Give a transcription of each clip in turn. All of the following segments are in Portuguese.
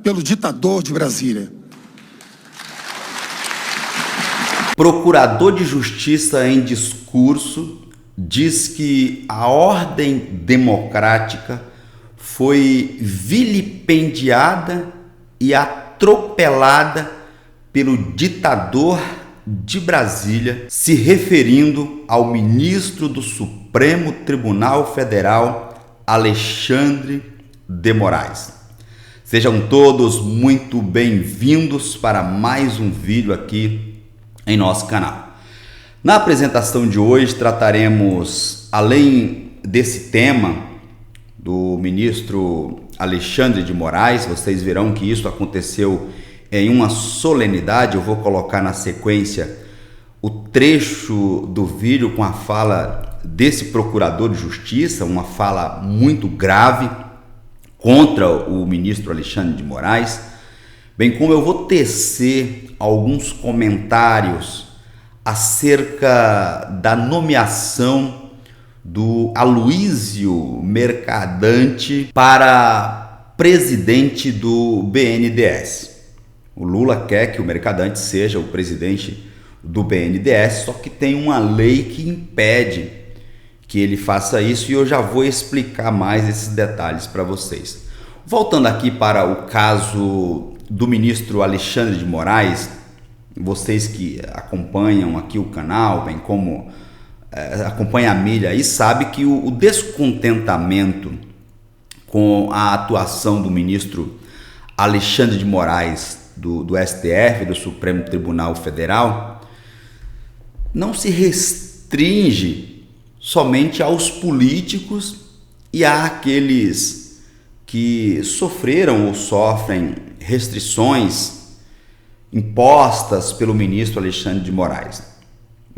pelo ditador de Brasília. Procurador de Justiça em discurso diz que a ordem democrática foi vilipendiada e atropelada pelo ditador de Brasília, se referindo ao ministro do Supremo Tribunal Federal, Alexandre de Moraes. Sejam todos muito bem-vindos para mais um vídeo aqui em nosso canal. Na apresentação de hoje trataremos, além desse tema do ministro Alexandre de Moraes, vocês verão que isso aconteceu em uma solenidade. Eu vou colocar na sequência o trecho do vídeo com a fala desse procurador de justiça, uma fala muito grave contra o ministro Alexandre de Moraes, bem como eu vou tecer alguns comentários acerca da nomeação do Aloysio Mercadante para presidente do BNDES. O Lula quer que o Mercadante seja o presidente do BNDES, só que tem uma lei que impede que ele faça isso e eu já vou explicar mais esses detalhes para vocês. Voltando aqui para o caso do ministro Alexandre de Moraes, vocês que acompanham aqui o canal, bem como acompanham a mídia aí, sabe que o descontentamento com a atuação do ministro Alexandre de Moraes do STF, do Supremo Tribunal Federal, não se restringe somente aos políticos e àqueles que sofreram ou sofrem restrições impostas pelo ministro Alexandre de Moraes.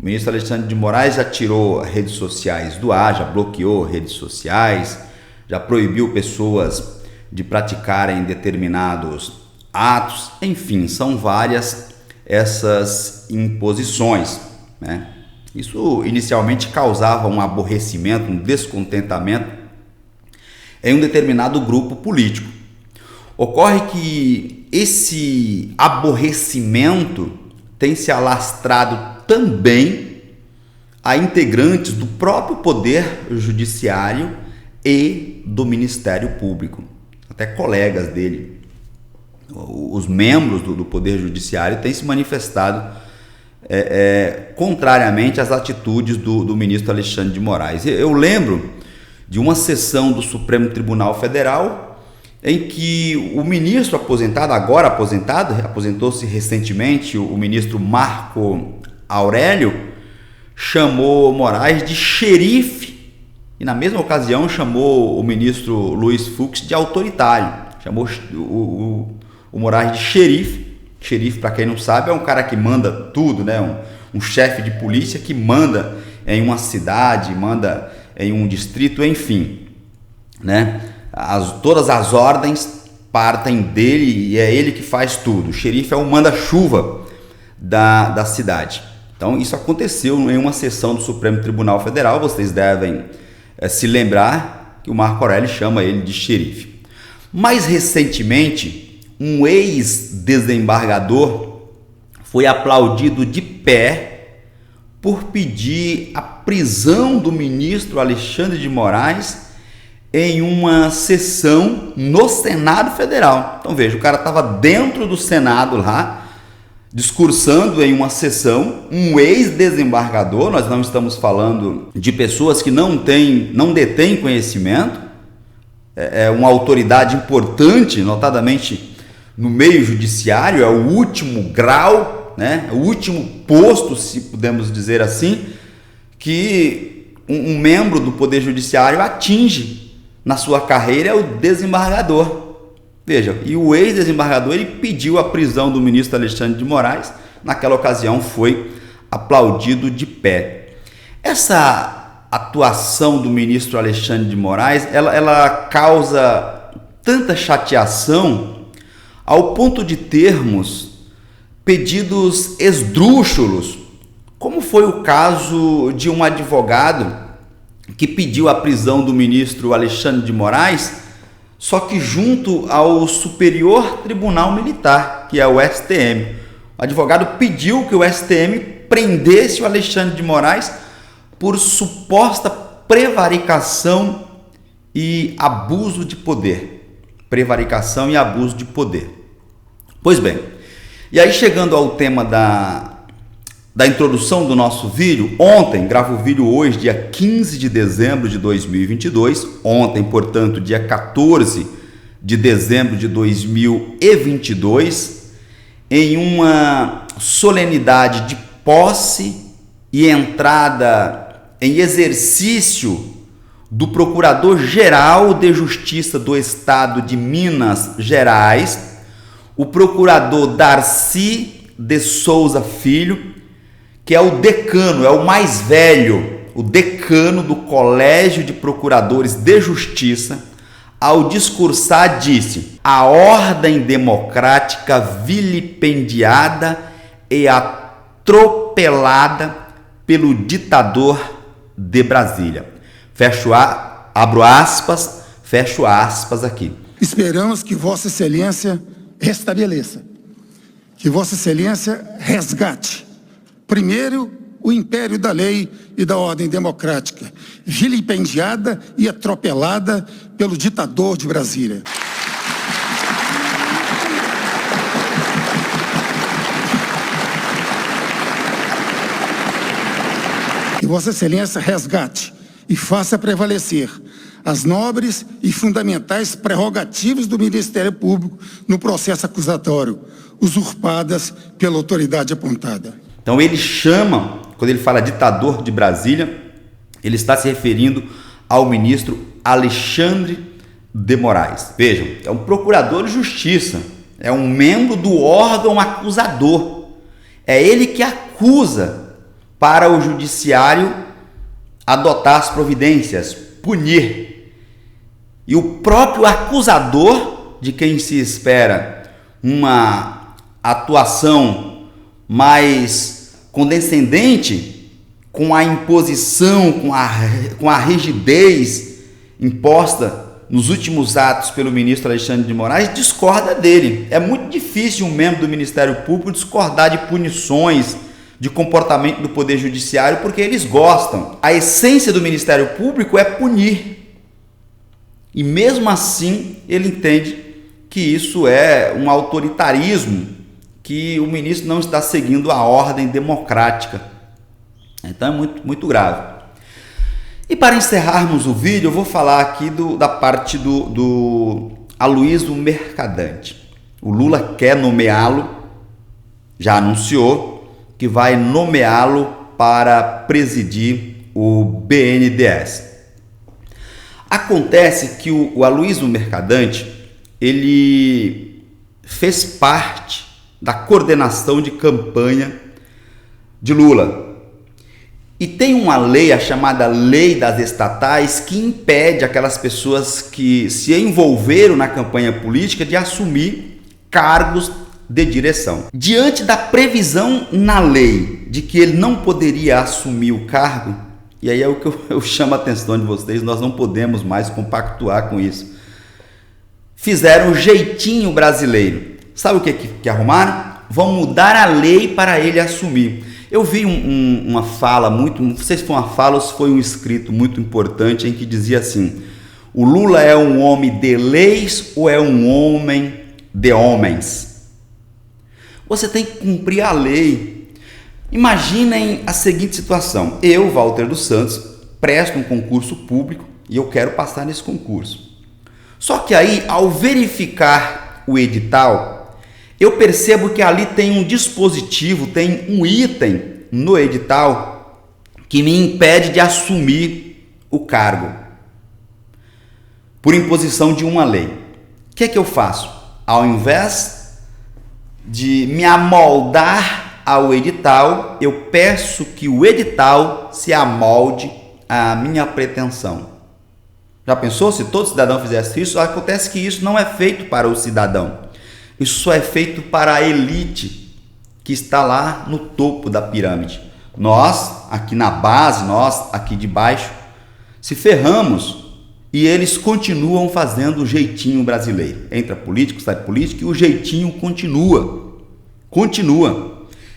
O ministro Alexandre de Moraes já tirou redes sociais do ar, já bloqueou redes sociais, já proibiu pessoas de praticarem determinados atos, enfim, são várias essas imposições, né? Isso inicialmente causava um aborrecimento, um descontentamento em um determinado grupo político. Ocorre que esse aborrecimento tem se alastrado também a integrantes do próprio Poder Judiciário e do Ministério Público, até colegas dele. Os membros do Poder Judiciário têm se manifestado contrariamente às atitudes do ministro Alexandre de Moraes. Eu lembro de uma sessão do Supremo Tribunal Federal em que o ministro aposentado, agora aposentado, aposentou-se recentemente, o ministro Marco Aurélio, chamou Moraes de xerife e na mesma ocasião chamou o ministro Luiz Fux de autoritário, chamou o Moraes de xerife. Xerife, para quem não sabe, é um cara que manda tudo, né? Um chefe de polícia que manda em uma cidade, manda em um distrito, enfim, né? Todas as ordens partem dele e é ele que faz tudo. O xerife é o manda-chuva da cidade. Então isso aconteceu em uma sessão do Supremo Tribunal Federal. Vocês devem se lembrar que o Marco Aurélio chama ele de xerife. Mais recentemente, um ex-desembargador foi aplaudido de pé por pedir a prisão do ministro Alexandre de Moraes em uma sessão no Senado Federal. Então veja, o cara estava dentro do Senado lá, discursando em uma sessão, um ex-desembargador, nós não estamos falando de pessoas que não detêm conhecimento, é uma autoridade importante, notadamente no meio judiciário, é o último grau, né? O último posto, se podemos dizer assim, que um membro do Poder Judiciário atinge na sua carreira, é o desembargador. Veja, e o ex-desembargador ele pediu a prisão do ministro Alexandre de Moraes, naquela ocasião foi aplaudido de pé. Essa atuação do ministro Alexandre de Moraes, ela causa tanta chateação ao ponto de termos pedidos esdrúxulos, como foi o caso de um advogado que pediu a prisão do ministro Alexandre de Moraes só que junto ao Superior Tribunal Militar, que é o STM. O advogado pediu que o STM prendesse o Alexandre de Moraes por suposta prevaricação e abuso de poder. Prevaricação e abuso de poder. Pois bem, e aí chegando ao tema da introdução do nosso vídeo, ontem, gravo o vídeo hoje, dia 15 de dezembro de 2022, ontem, portanto, dia 14 de dezembro de 2022, em uma solenidade de posse e entrada em exercício do Procurador-Geral de Justiça do Estado de Minas Gerais, o procurador Darcy de Souza Filho, que é o decano, é o mais velho, o decano do Colégio de Procuradores de Justiça, ao discursar disse: a ordem democrática vilipendiada e atropelada pelo ditador de Brasília. Abro aspas, fecho aspas aqui. Esperamos que Vossa Excelência restabeleça, que Vossa Excelência resgate, primeiro, o império da lei e da ordem democrática, vilipendiada e atropelada pelo ditador de Brasília. Que Vossa Excelência resgate e faça prevalecer as nobres e fundamentais prerrogativas do Ministério Público no processo acusatório, usurpadas pela autoridade apontada. Então ele chama, quando ele fala ditador de Brasília, ele está se referindo ao ministro Alexandre de Moraes. Vejam, é um procurador de justiça, é um membro do órgão acusador. É ele que acusa para o judiciário adotar as providências, punir. E o próprio acusador, de quem se espera uma atuação mais condescendente, com a imposição, com a rigidez imposta nos últimos atos pelo ministro Alexandre de Moraes, discorda dele. É muito difícil um membro do Ministério Público discordar de punições, de comportamento do Poder Judiciário, porque eles gostam. A essência do Ministério Público é punir. E mesmo assim, ele entende que isso é um autoritarismo, que o ministro não está seguindo a ordem democrática. Então é muito grave. E para encerrarmos o vídeo, eu vou falar aqui da parte do Aloysio Mercadante. O Lula quer nomeá-lo, já anunciou que vai nomeá-lo para presidir o BNDES. Acontece que o Aloysio Mercadante, ele fez parte da coordenação de campanha de Lula. E tem uma lei, a chamada Lei das Estatais, que impede aquelas pessoas que se envolveram na campanha política de assumir cargos de direção. Diante da previsão na lei de que ele não poderia assumir o cargo, e aí é o que eu chamo a atenção de vocês, nós não podemos mais compactuar com isso. Fizeram o jeitinho brasileiro. Sabe o que arrumaram? Vão mudar a lei para ele assumir. Eu vi uma fala não sei se foi uma fala ou se foi um escrito muito importante em que dizia assim: o Lula é um homem de leis ou é um homem de homens? Você tem que cumprir a lei. Imaginem a seguinte situação: eu, Walter dos Santos, presto um concurso público e eu quero passar nesse concurso. Só que aí, ao verificar o edital, eu percebo que ali tem um dispositivo, tem um item no edital que me impede de assumir o cargo por imposição de uma lei. O que é que eu faço? Ao invés de me amoldar ao edital, eu peço que o edital se amolde à minha pretensão. Já pensou se todo cidadão fizesse isso? Acontece que isso não é feito para o cidadão. Isso só é feito para a elite que está lá no topo da pirâmide. Nós, aqui na base, nós, aqui de baixo, se ferramos e eles continuam fazendo o jeitinho brasileiro. Entra político, sai político e o jeitinho continua.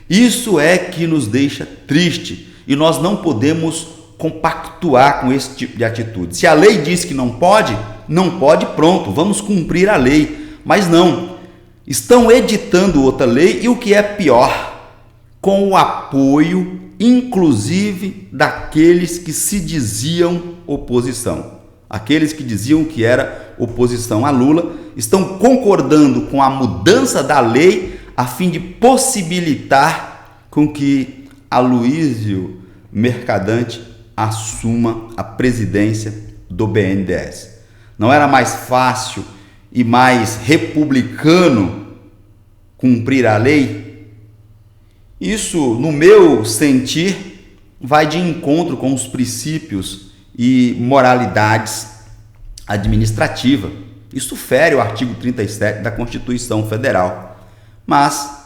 Isso é que nos deixa triste e nós não podemos compactuar com esse tipo de atitude. Se a lei diz que não pode, pronto, vamos cumprir a lei. Mas não, estão editando outra lei e o que é pior, com o apoio, inclusive, daqueles que se diziam oposição. Aqueles que diziam que era oposição a Lula estão concordando com a mudança da lei a fim de possibilitar com que Aloysio Mercadante assuma a presidência do BNDES. Não era mais fácil e mais republicano cumprir a lei? Isso, no meu sentir, vai de encontro com os princípios e moralidades administrativas. Isso fere o artigo 37 da Constituição Federal. Mas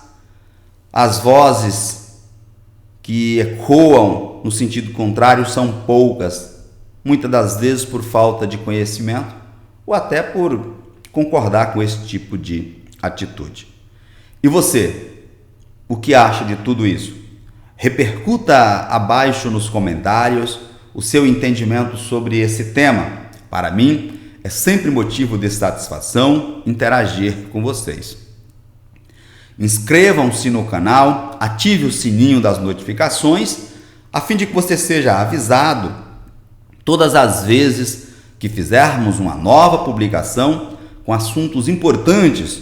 as vozes que ecoam no sentido contrário são poucas, muitas das vezes por falta de conhecimento ou até por concordar com esse tipo de atitude. E você, o que acha de tudo isso? Repercuta abaixo nos comentários o seu entendimento sobre esse tema. Para mim, é sempre motivo de satisfação interagir com vocês. Inscrevam-se no canal, ative o sininho das notificações, a fim de que você seja avisado todas as vezes que fizermos uma nova publicação com assuntos importantes,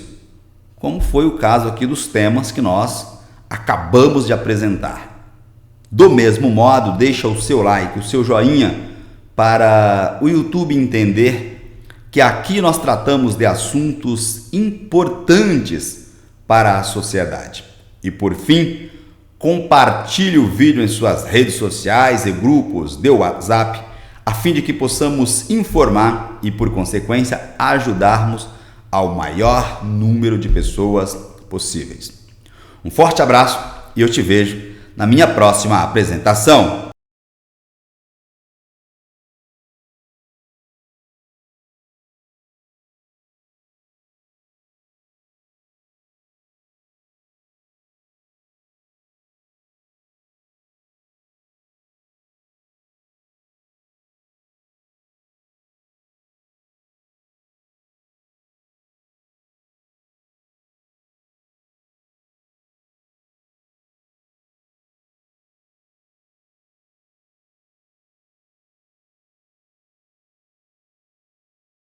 como foi o caso aqui dos temas que nós acabamos de apresentar. Do mesmo modo, deixa o seu like, o seu joinha, para o YouTube entender que aqui nós tratamos de assuntos importantes para a sociedade. E por fim, compartilhe o vídeo em suas redes sociais e grupos de WhatsApp, a fim de que possamos informar e, por consequência, ajudarmos ao maior número de pessoas possíveis. Um forte abraço e eu te vejo na minha próxima apresentação.